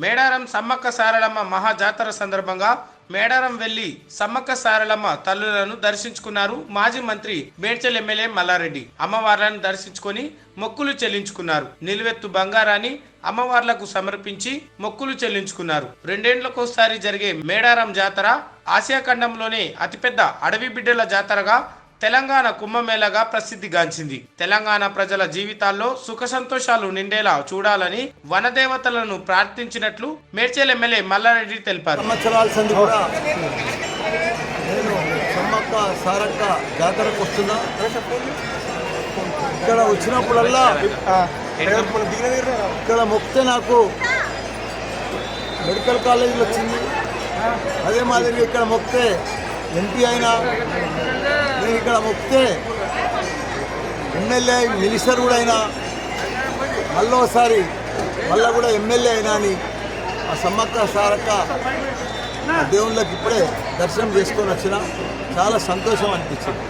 మేడారం సమ్మక్క సారలమ్మ మహాజాతర సందర్భంగా మేడారం వెళ్లి సమ్మక్క సారలమ్మ తల్లులను దర్శించుకున్నారు మాజీ మంత్రి మేడ్చల్ ఎమ్మెల్యే మల్లారెడ్డి. అమ్మవార్లను దర్శించుకొని మొక్కులు చెల్లించుకున్నారు. నిలువెత్తు బంగారాన్ని అమ్మవార్లకు సమర్పించి మొక్కులు చెల్లించుకున్నారు. రెండేండ్లకోసారి జరిగే మేడారం జాతర ఆసియా ఖండంలోనే అతిపెద్ద అడవి బిడ్డల జాతరగా తెలంగాణ కుంభమేళగా ప్రసిద్ధిగాంచింది. తెలంగాణ ప్రజల జీవితాల్లో సుఖ సంతోషాలు నిండేలా చూడాలని వనదేవతలను ప్రార్థించినట్లు మేడ్చల్ ఎమ్మెల్యే మల్లారెడ్డి తెలిపారు. సమ్మక్క సారక్క జాతరకు వస్తున్నా, ఇక్కడ వచ్చినప్పుడల్లా ఇక్కడ మొక్కితే నాకు మెడికల్ కాలేజీలు వచ్చింది. అదే మాదిరిగా ఇక్కడ మొక్కితే ఎంపీ అయినా, నేను ఇక్కడ మొక్కితే ఎమ్మెల్యే మినిస్టర్ కూడా అయినా, మళ్ళీ కూడా ఎమ్మెల్యే అయినా అని ఆ సమ్మక్క సారక్క దేవుళ్ళకి ఇప్పుడే దర్శనం చేసుకొని వచ్చిన చాలా సంతోషం అనిపించింది.